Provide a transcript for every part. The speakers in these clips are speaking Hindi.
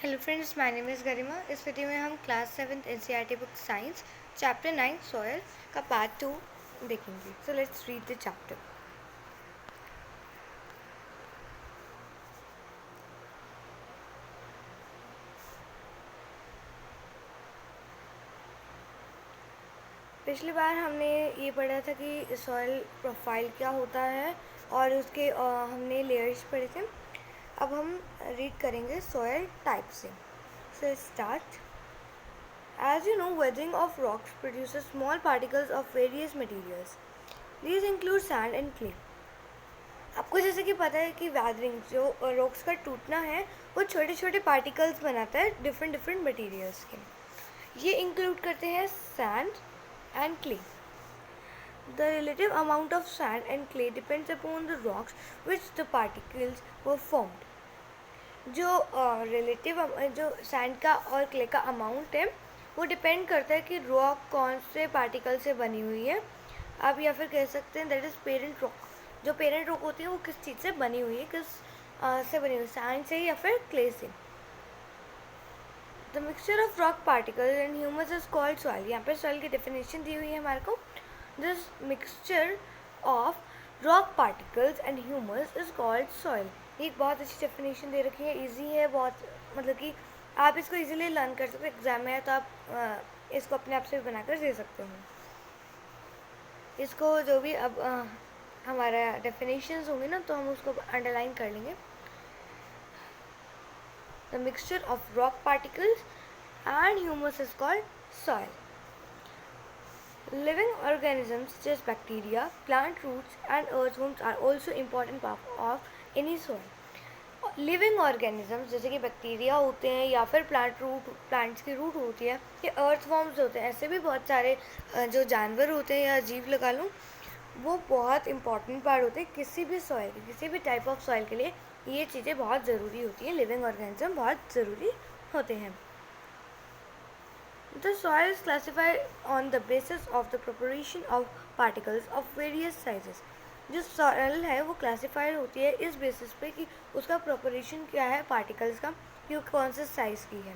Hello friends, my name is Garima. इस वीडियो में हम class 7 NCERT book science chapter 9 soil का पार्ट 2 देखेंगे। So let's read the chapter. पिछली बार हमने ये पढ़ा था कि सॉयल प्रोफाइल क्या होता है और उसके हमने लेयर्स पढ़े थे। अब हम रीड करेंगे सॉयल टाइप से। So start. As you know, weathering of rocks produces small particles of various materials. These include sand and clay. आपको जैसे कि पता है कि वैदरिंग जो रॉक्स का टूटना है वो छोटे छोटे पार्टिकल्स बनाता है डिफरेंट डिफरेंट मटेरियल्स के। ये इंक्लूड करते हैं sand and clay. The relative amount of sand and clay depends upon the rocks which the particles were formed. जो रिलेटिव जो सैंड का और क्ले का अमाउंट है वो डिपेंड करता है कि रॉक कौन से पार्टिकल से बनी हुई है। आप या फिर कह सकते हैं दैट इज़ पेरेंट रॉक। जो पेरेंट रॉक होती है वो किस चीज़ से बनी हुई है, किस से बनी हुई है, सैंड से या फिर क्ले से। The mixture of rock particles and humus is called soil. यहाँ पे सॉइल की डेफिनेशन दी हुई है हमारे को। This mixture of rock particles and humus is called soil. एक बहुत अच्छी डेफिनेशन दे रखी है, इजी है बहुत, मतलब कि आप इसको इजीली लर्न कर सकते हो। एग्जाम में है तो आप इसको अपने आप से भी बनाकर दे सकते हो। इसको जो भी अब हमारा डेफिनेशंस होंगे ना तो हम उसको अंडरलाइन कर लेंगे। The mixture of rock particles and humus is called soil. Living organisms such as bacteria, plant roots and earthworms are also important part of any soil. Living organisms जैसे कि बैक्टीरिया होते हैं या फिर प्लांट्स की रूट होती है, ये अर्थवॉर्म्स होते हैं। ऐसे भी बहुत सारे जो जानवर होते हैं या जीव लगा लूँ, वो बहुत इंपॉर्टेंट पार्ट होते हैं किसी भी सॉइल के, किसी भी टाइप ऑफ सॉइल के लिए ये चीज़ें बहुत ज़रूरी होती हैं। लिविंग ऑर्गेनिज्म बहुत ज़रूरी होते हैं। The soil is classified on the basis of the preparation of particles of various sizes. जो सॉइल है वो क्लासीफाइड होती है इस बेसिस पे कि उसका प्रोपरेशन क्या है पार्टिकल्स का, कि वो कौन से साइज़ की है।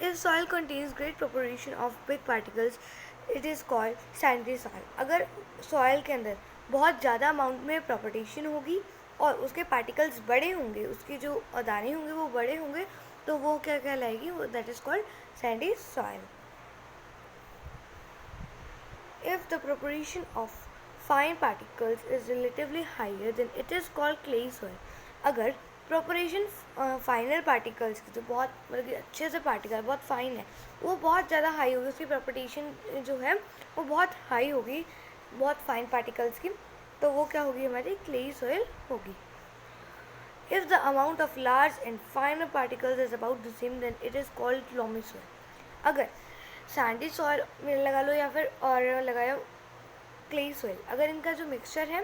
If soil contains great proportion of big particles, it is called sandy soil. अगर सॉइल के अंदर बहुत ज़्यादा अमाउंट में प्रोपरेशन होगी और उसके पार्टिकल्स बड़े होंगे, उसके जो दाने होंगे वो बड़े होंगे, तो वो क्या कहलाएगी, वो that is called sandy soil. If the proportion of fine particles is relatively higher, then it is called clay soil. अगर प्रोपरेशन फाइनल पार्टिकल्स की, जो बहुत मतलब कि अच्छे से पार्टिकल बहुत फाइन है, वो बहुत ज़्यादा हाई होगी, उसकी प्रोपरेशन जो है वो बहुत हाई होगी बहुत फाइन पार्टिकल्स की, तो वो क्या होगी, हमारी क्लेई सॉइल होगी। If the amount of large and finer particles is about the same, then it is called loamy soil. अगर सैंडी सॉइल में लगा लो या फिर और लगाया क्ले सॉइल, अगर इनका जो मिक्सचर है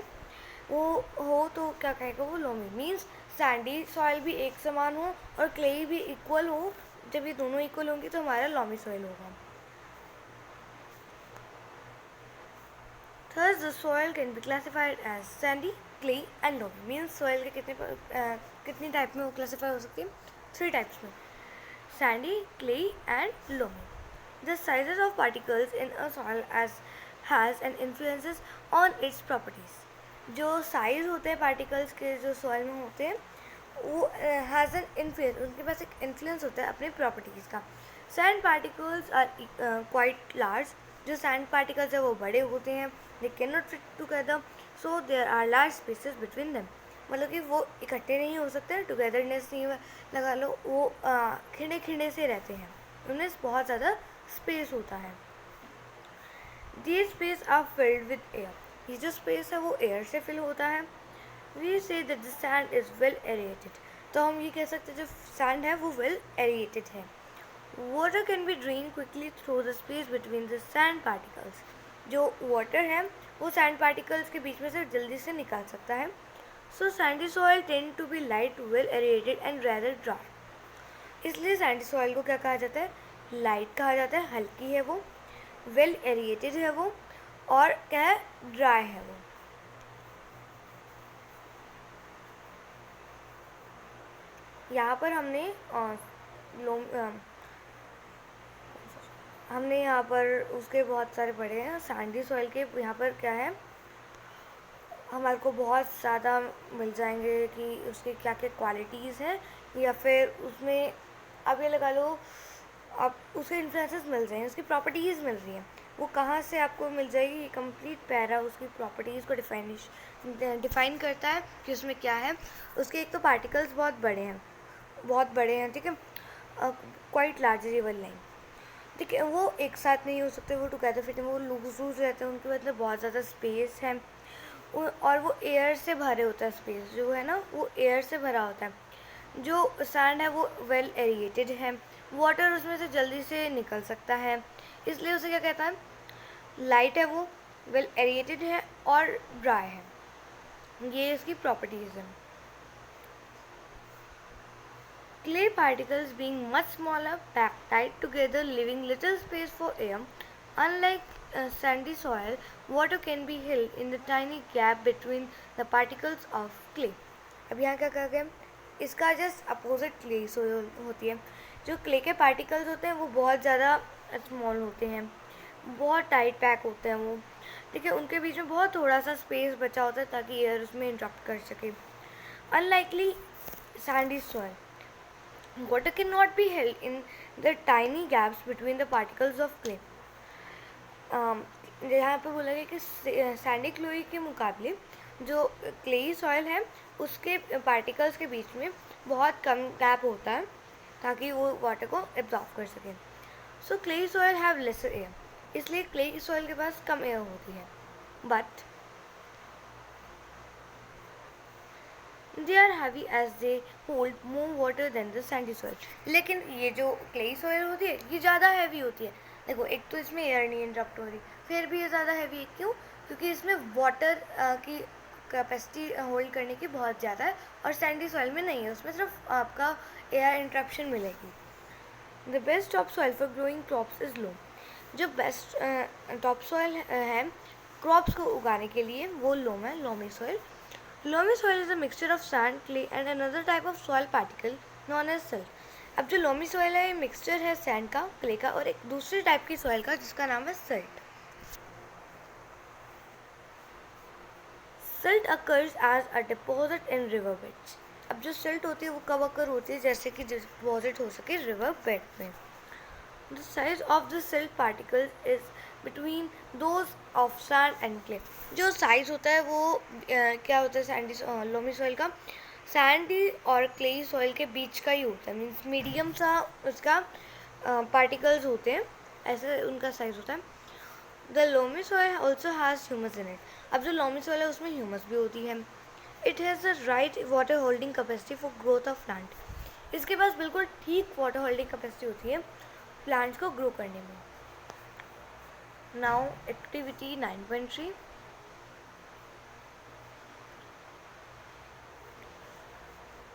वो हो तो क्या कहेगा, वो लोमी। मीन्स सैंडी सॉइल भी एक समान हो और क्ले भी इक्वल हो। जब ये दोनों इक्वल होंगी तो हमारा लोमी सॉइल होगा। Thus the soil can be classified as sandy, clay and loamy. Means soil के कितनी टाइप में वो क्लासीफाई हो सकती है, 3 टाइप्स में, sandy, clay and loamy. The sizes of particles in a soil has an influences on its properties. जो साइज होते हैं पार्टिकल्स के जो सॉइल में होते हैं वो हैज़ एन इन्फ्लुएंस, उनके पास एक इन्फ्लुएंस होता है अपने प्रॉपर्टीज़ का। Sand particles are quite large. जो सैंड पार्टिकल्स है वो बड़े होते हैं, they can not fit together, so there are large spaces between them. मतलब कि वो इकट्ठे नहीं हो सकते, टुगेदरनेस नहीं लगा लो, वो खिंडे खिंडे से रहते हैं, उनमें बहुत ज़्यादा स्पेस होता है। These space are filled with air. ये जो स्पेस है वो एयर से फिल होता है। We say that the sand is well aerated. तो हम ये कह सकते हैं जो सैंड है वो well aerated है। Water can be drained quickly through the space between the sand particles. जो वाटर है वो सैंड पार्टिकल्स के बीच में से जल्दी से निकाल सकता है। So sandy soil tend to be light, well aerated and rather dry. इसलिए सैंडी सॉइल को क्या कहा जाता है, लाइट कहा जाता है, हल्की है वो, वेल एरिएटेड है वो, और क्या है, ड्राई है वो। यहाँ पर हमने यहाँ पर उसके बहुत सारे पढ़े हैं सैंडी सॉइल के। यहाँ पर क्या है, हमारे को बहुत ज़्यादा मिल जाएंगे कि उसके क्या क्या क्वालिटीज़ हैं, या फिर उसमें आप ये लगा लो आप उसके इन्फ्लुएंसेस मिल जाएंगे, उसकी प्रॉपर्टीज़ मिल रही हैं। वो कहाँ से आपको मिल जाएगी, कंप्लीट पैरा उसकी प्रॉपर्टीज़ को डिफाइन करता है कि उसमें क्या है। उसके एक तो पार्टिकल्स बहुत बड़े हैं, ठीक है, क्वाइट लार्जरेबल लाइन, ठीक है। वो एक साथ नहीं हो सकते, वो टुगेदर फिट हैं, वो लूज रहते हैं, उनके मतलब बहुत ज़्यादा स्पेस है, और वो एयर से भरे होता है। स्पेस जो है ना वो एयर से भरा होता है। जो सैंड है वो वेल एरिएटेड है, वाटर उसमें से जल्दी से निकल सकता है, इसलिए उसे क्या कहता है, लाइट है, वो वेल एरिएटेड है और ड्राई है। ये इसकी प्रॉपर्टीज़ हैं। Clay particles being much smaller, packed tight together, leaving little space for air. Unlike sandy soil, water can be held in the tiny gap between the particles of clay. अब यहाँ क्या कहा गया, इसका जस्ट अपोजिट क्ले सोयल होती है। जो क्ले के पार्टिकल्स होते हैं वो बहुत ज़्यादा स्मॉल होते हैं, बहुत टाइट पैक होते हैं वो, ठीक है। उनके बीच में बहुत थोड़ा सा स्पेस बचा होता है ताकि एयर उसमें इंटरप्ट कर सके। Unlikely Sandy soil, water cannot be held in the tiny gaps between the particles of clay. यहाँ पे बोला गया कि सैंडी क्लोई के मुकाबले जो क्लेई सॉइल है उसके पार्टिकल्स के बीच में बहुत कम गैप होता है ताकि वो वाटर को एब्जॉर्ब कर सके। So clayey soil have lesser air, इसलिए क्लेई सॉइल के पास कम एयर होती है, but they are heavy as they hold more water than the sandy soil. लेकिन ये जो क्लेई सॉइल होती है ये ज़्यादा हैवी होती है। देखो एक तो इसमें एयर नहीं इंटरप्ट हो रही, फिर भी ये ज़्यादा हैवी है। क्यों? क्योंकि इसमें वाटर की कैपेसिटी होल्ड करने की बहुत ज़्यादा है, और सैंडी सॉइल में नहीं है, उसमें सिर्फ आपका एयर इंटरप्शन मिलेगी। The best top soil for growing crops is loam. जो बेस्ट टॉप सॉइल है क्रॉप्स को उगाने के लिए वो लोम है, loamy soil. Loamy soil is a mixture of sand, clay and another type of soil particle known as silt. अब जो लोमी सॉइल है ये मिक्सचर है सैंड का, क्ले का और एक दूसरे टाइप की सॉइल का जिसका नाम है silt. Silt occurs as a deposit in river beds. अब जो सिल्ट होती है वो कब अकर होती है, जैसे कि डिपॉजिट हो सके रिवर बेड में। The size of the silt particles is between those of sand and clay. जो साइज होता है वो क्या होता है सैंडी लोमी सॉइल का, सैंडी और क्लेई सॉइल के बीच का ही होता है, मीन्स मीडियम सा उसका पार्टिकल्स होते हैं, ऐसे उनका साइज होता है। The loamy soil also has humus in it. अब जो लोमी सॉइल है उसमें ह्यूमस भी होती है। It has the right water holding capacity for growth of plant. इसके पास बिल्कुल ठीक वाटर होल्डिंग कैपेसिटी होती है प्लांट्स को ग्रो करने में। Now activity 9.3,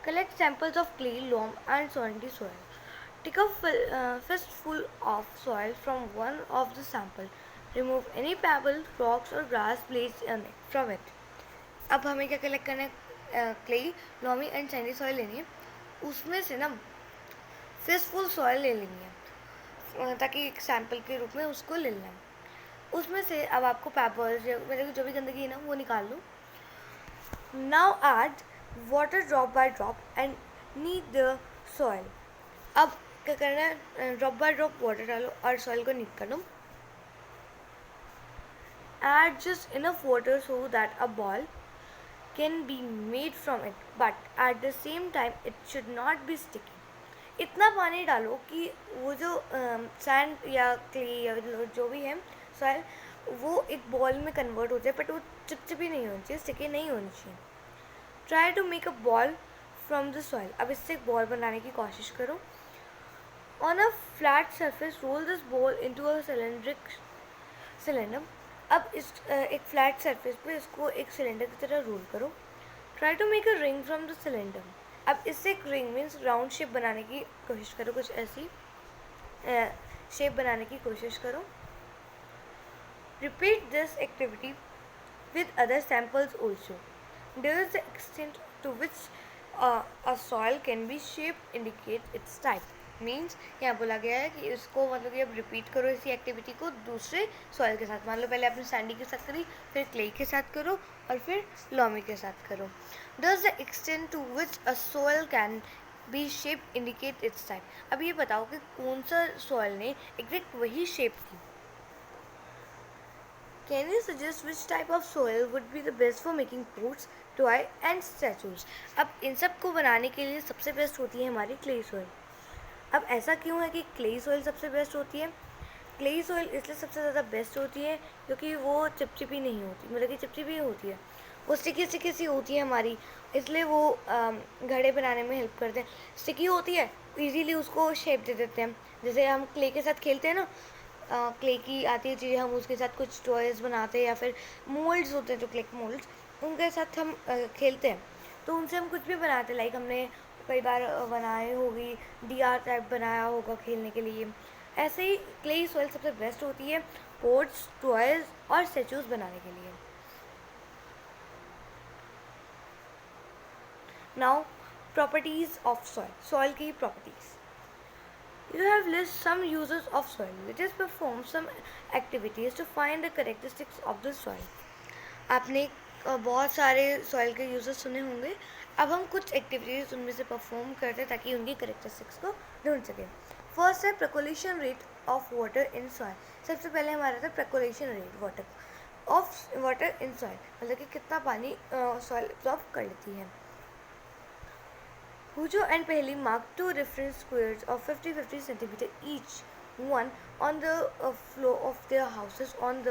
collect samples of clay, loam and sandy soil. Take a fistful of soil from one of the sample. Remove any pebble, rocks or grass placed from it. अब हमें क्या कलेक्ट करना है, clay, loamy and Sandy soil लेनी है, उसमें से ना फिस्टफुल सॉइल ले लेनी है ताकि एक सैंपल के रूप में उसको ले लेना है। उसमें से अब आपको पेपर्स या मतलब जो भी गंदगी है ना वो निकाल लो। Now add water drop by drop and knead the soil. अब क्या करना है, ड्रॉप बाय ड्रॉप वाटर डालो और सॉइल को नीड कर लो। Add just enough water so that a ball can be made from it, but at the same time it should not be sticky. इतना पानी डालो कि वो जो सैंड या क्ले या जो भी है सॉइल वो एक बॉल में कन्वर्ट हो जाए, बट वो चिपचिपी नहीं होनी चाहिए, स्टिकी नहीं होनी चाहिए। Try to make a ball from the soil. अब इससे एक बॉल बनाने की कोशिश करो। On a flat surface roll this ball into a cylinder. अब इस एक फ्लैट सरफेस पे इसको एक सिलेंडर की तरह रोल करो। Try to make a ring from the cylinder. अब इससे एक रिंग मीन्स राउंड शेप बनाने की कोशिश करो, कुछ ऐसी शेप बनाने की कोशिश करो। Repeat this activity with other samples also. There is the extent to which a soil can be shape indicate its type. Means यहाँ बोला गया है कि इसको मतलब कि अब रिपीट करो इसी एक्टिविटी को दूसरे सॉइल के साथ। मान लो पहले आपने सैंडी के साथ करी, फिर क्ले के साथ करो और फिर लॉमी के साथ करो। Does the extent to which a soil can be shape indicate its type. अब ये बताओ कि कौन सा सॉइल ने एग्जैक्ट वही shape the. Can you suggest which type of soil would be the best for making pots, toy and statues? अब इन सब को बनाने के लिए सबसे बेस्ट होती है हमारी क्ले सॉइल। अब ऐसा क्यों है कि क्ले सॉइल सबसे बेस्ट होती है? क्ले सॉइल इसलिए सबसे ज़्यादा बेस्ट होती है क्योंकि वो चिपचिपी नहीं होती, मतलब कि चिपचिपी होती है, वो स्टिकी सी होती है हमारी, इसलिए वो घड़े बनाने में हेल्प करते हैं। स्टिकी होती है, इजीली उसको शेप दे देते हैं। जैसे हम क्ले के साथ खेलते हैं ना, क्ले की आती है चीज़ें, हम उसके साथ कुछ टॉयज़ बनाते हैं या फिर मोल्ड्स होते हैं जो क्ले मोल्ड्स, उनके साथ हम खेलते हैं, तो उनसे हम कुछ भी बनाते हैं। लाइक हमने कई बार बनाए होगी, डीआर टाइप बनाया होगा खेलने के लिए। ऐसे ही क्ले सॉइल सबसे बेस्ट होती है पोट्स, टॉयज़ और स्टैचूज बनाने के लिए। Now properties of soil, soil की properties. You have list some uses of soil. Let us perform some activities to find the characteristics of the soil. आपने बहुत सारे सॉइल के यूजेस सुने होंगे। अब हम कुछ एक्टिविटीज़ उनमें से परफॉर्म करते हैं ताकि उनकी करेक्टरिस्टिक्स को ढूंढ सकें। फर्स्ट है percolation rate of water in soil. सबसे पहले हमारा था percolation rate water in soil, मतलब कि कितना पानी सॉइल एब्जॉर्ब कर लेती है। Hujo and Pehli marked two reference squares of 50-50 centimeter each, one on the floor of their houses and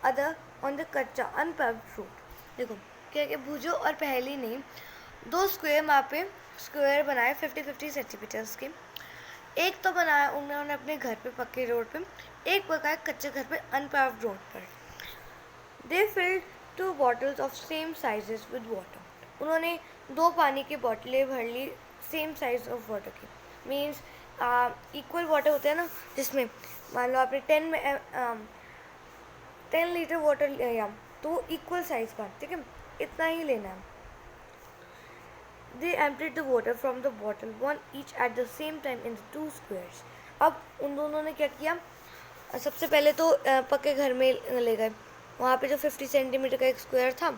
other on the कच्चा unpaved road। देखो क्या क्या भुजो और पहली ने दो स्क्वायर मापे, स्क्वायर बनाए 50-50 सेंटीमीटर्स के। एक तो बनाया उन्होंने अपने घर पे पक्के रोड पे, एक बनाया कच्चे घर पे अनपेव्ड रोड पर। They filled two bottles of same sizes with water। उन्होंने दो पानी की बोतलें भर ली सेम साइज ऑफ वाटर की। मीन्स इक्वल वाटर होता है ना, जिसमें मान लो आपने 10 लीटर वाटर लिया तो इक्वल साइज का, ठीक है, इतना ही लेना है। They emptied the water from the bottle, one each at the same time in the two squares। अब उन दोनों ने क्या किया, सबसे पहले तो पक्के घर में ले गए, वहाँ पे जो 50 सेंटीमीटर का एक स्क्वायर था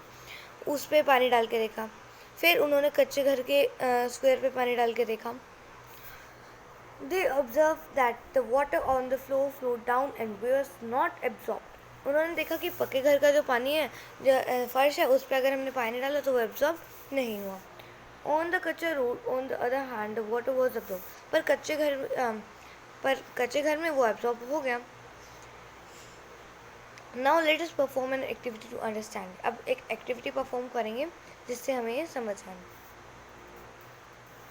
उस पर पानी डाल के देखा। फिर उन्होंने कच्चे घर के स्क्वायर पे पानी डाल के देखा। They observed that the water on the floor flowed down and was not absorbed। उन्होंने देखा कि पक्के घर का जो पानी है, जो फर्श है, उस पर अगर हमने पानी डाला तो वो एब्जॉर्ब नहीं हुआ। On the कच्चा road on the other hand the water was absorbed। पर कच्चे घर में वो एब्जॉर्ब हो गया। Now let us perform an activity to understand। अब एक एक्टिविटी परफॉर्म करेंगे जिससे हमें ये समझ आए।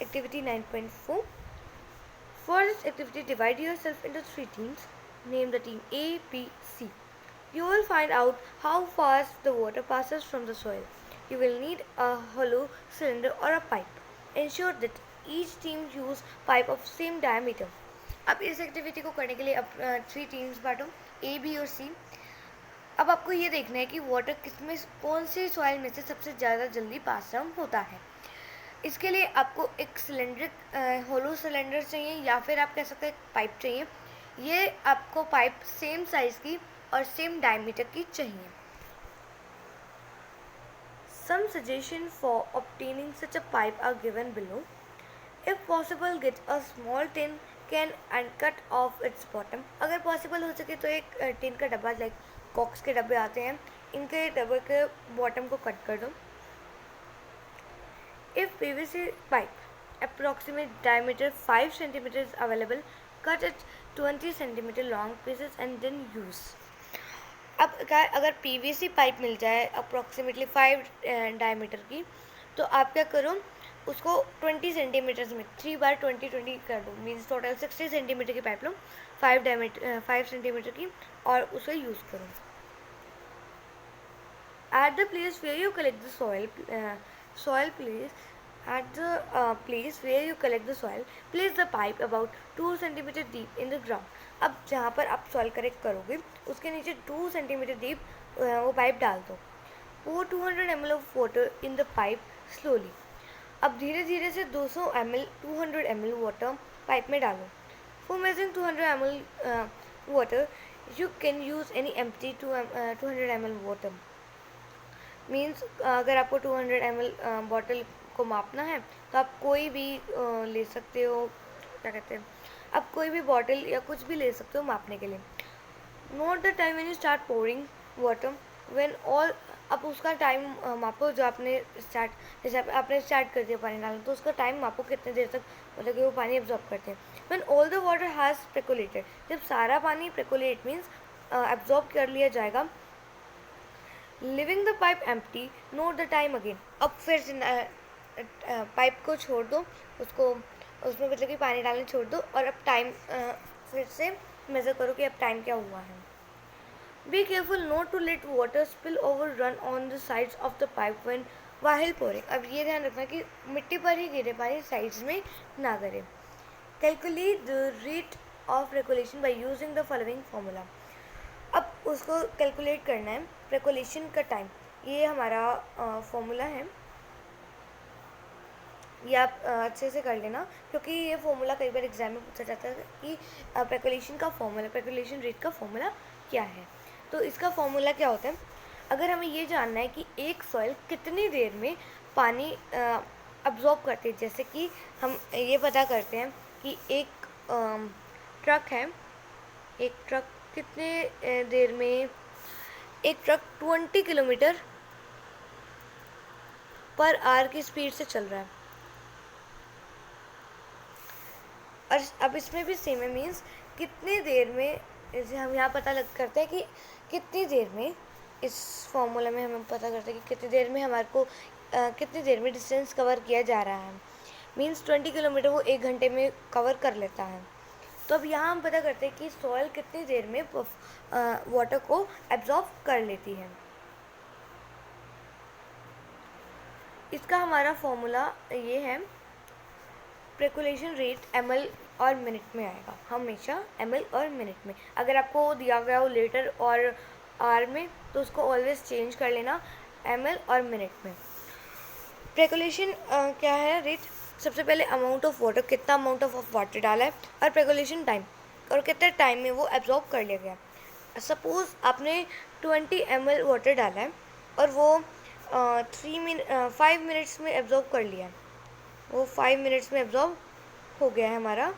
Activity 9.4। For this activity, divide yourself into 3 teams. Name the team A, B, C. You will find out how fast the water passes from the soil. You will need a hollow cylinder or a pipe. Ensure that each team use pipe of same diameter। अब इस एक्टिविटी को करने के लिए अब 3 टीम्स बांटो, A, B और C। अब आपको ये देखना है कि वाटर किसमें, कौन सी सॉइल में से सबसे ज़्यादा जल्दी पास डाउन होता है। इसके लिए आपको एक सिलेंडर, होलो सिलेंडर चाहिए या फिर आप कह सकते हैं पाइप चाहिए। ये आपको पाइप सेम साइज़ की और सेम डायमीटर की चाहिए। Some suggestion for obtaining such a pipe are given below। If possible, get a small tin can and cut off its bottom। अगर पॉसिबल हो सके तो एक टिन का डब्बा, लाइक कॉक्स के डब्बे आते हैं, इनके डब्बे के बॉटम को कट कर दो। If PVC pipe approximate diameter 5 cm is available, cut it 20 cm long pieces and then use। अब क्या, अगर PVC पाइप मिल जाए अप्रॉक्सीमेटली 5 डायमीटर की, तो आप क्या करो, उसको 20 सेंटीमीटर्स में 3 बार 20 कर दो। मीन्स टोटल 60 सेंटीमीटर की पाइप लो, 5 सेंटीमीटर की, और उसे यूज़ करो। At the place where you collect the soil place, at the place where you collect the soil, place the pipe about 2 cm deep in the ground। अब जहाँ पर आप सॉइल कलेक्ट करोगे उसके नीचे 2 सेंटीमीटर डीप वो पाइप डाल दो। Pour 200 ml of water in the pipe slowly। अब धीरे धीरे से 200 ml 200 ml वाटर पाइप में डालो। For measuring 200 ml water you can use any empty 200 ml water. Means अगर आपको 200 ml बॉटल को मापना है तो आप कोई भी ले सकते हो, क्या कहते हैं, आप कोई भी बॉटल या कुछ भी ले सकते हो मापने के लिए। Note the time when you start pouring water when all, अब उसका टाइम मापो जो आपने स्टार्ट, जैसे आपने स्टार्ट कर दिया पानी डालना तो उसका टाइम मापो कितने देर तक मतलब कि वो पानी एब्जॉर्ब करते हैं। When all the water has percolated, जब सारा पानी प्रेकोलेट मीन्स एब्जॉर्ब कर लिया जाएगा। Leaving the pipe empty, note the time again, अब फिर से पाइप को छोड़ दो, उसको उसमें मतलब कि पानी डालने छोड़ दो और अब टाइम फिर से मेज़र करो कि अब टाइम क्या हुआ है। Be careful not to let water spill over run on the sides of the pipe when while pouring, अब ये ध्यान रखना कि मिट्टी पर ही गिरे पानी साइड्स में ना गिरे। Calculate the rate of regulation by using the following formula, अब उसको कैलकुलेट करना है प्रेकोलेशन का टाइम। ये हमारा फॉर्मूला है, ये आप अच्छे से कर लेना क्योंकि ये फॉर्मूला कई बार एग्जाम में पूछा जाता है कि प्रेकोलेशन का फॉर्मूला, प्रेकोलेशन रेट का फॉर्मूला क्या है। तो इसका फॉर्मूला क्या होता है, अगर हमें ये जानना है कि एक सॉइल कितनी देर में पानी अब्जॉर्ब करती है, जैसे कि हम ये पता करते हैं कि एक ट्रक है, एक ट्रक कितने देर में, एक ट्रक 20 किलोमीटर पर आवर की स्पीड से चल रहा है। और अब इसमें भी सेम है, मीन्स कितनी देर में, जैसे हम यहाँ पता लग करते हैं कि कितनी देर में, इस फॉर्मूला में हमें पता करते हैं कि कितनी देर में हमारे को कितनी देर में डिस्टेंस कवर किया जा रहा है। मीन्स 20 किलोमीटर वो 1 घंटे में कवर कर लेता है। तो अब यहाँ हम पता करते हैं कि सॉइल कितनी देर में वाटर को एब्जॉर्ब कर लेती है। इसका हमारा फॉर्मूला ये है, प्रेकोलेशन रेट ml और मिनट में आएगा, हमेशा ml और मिनट में। अगर आपको दिया गया हो लीटर और आर में तो उसको ऑलवेज चेंज कर लेना ml और मिनट में। प्रेकोलेशन क्या है रेट, सबसे पहले अमाउंट ऑफ वाटर, कितना अमाउंट ऑफ वाटर डाला है, और प्रेकोलेशन टाइम, और कितने टाइम में वो एब्जॉर्ब कर लिया गया। सपोज़ आपने 20 ml वाटर डाला है और वो 5 मिनट्स में एब्जॉर्ब कर लिया है, वो 5 मिनट्स में एब्जॉर्ब हो गया है हमारा।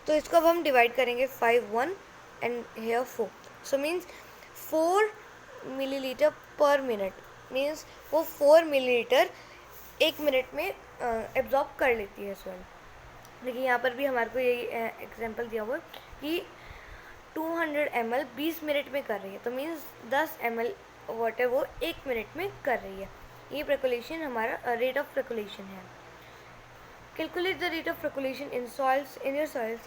तो इसको अब हम डिवाइड करेंगे 5 1 and here 4, so means 4 millilitre per minute, means वो 4 मिलीलीटर 1 मिनट में एब्जॉर्ब कर लेती है सॉइल। देखिए यहाँ पर भी हमारे को यही एग्जांपल दिया हुआ है कि 200 ml 20 मिनट में कर रही है, तो मीन्स 10 ml वाटर वो 1 मिनट में कर रही है। ये प्रेकोलेशन हमारा रेट ऑफ प्रेकोलेशन है। Calculate the rate of percolation in your soil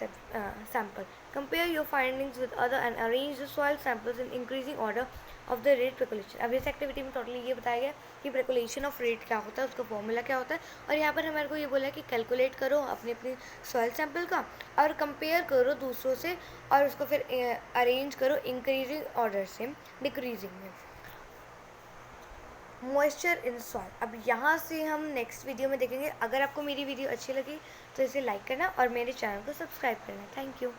sample. Compare your findings with other and arrange the soil samples in increasing order of the rate percolation. अब इस एक्टिविटी में टोटली ये बताया गया कि percolation of rate क्या होता है, उसका फॉर्मूला क्या होता है, और यहाँ पर हमारे को ये बोला है कि कैलकुलेट करो अपनी अपनी सॉइल सैम्पल का और कंपेयर करो दूसरों से और उसको फिर अरेंज करो इंक्रीजिंग ऑर्डर से डिक्रीजिंग में। मॉइस्चर इन सॉइल, अब यहाँ से हम नेक्स्ट वीडियो में देखेंगे। अगर आपको मेरी वीडियो अच्छी लगी तो इसे लाइक करना और मेरे चैनल को सब्सक्राइब करना। Thank you.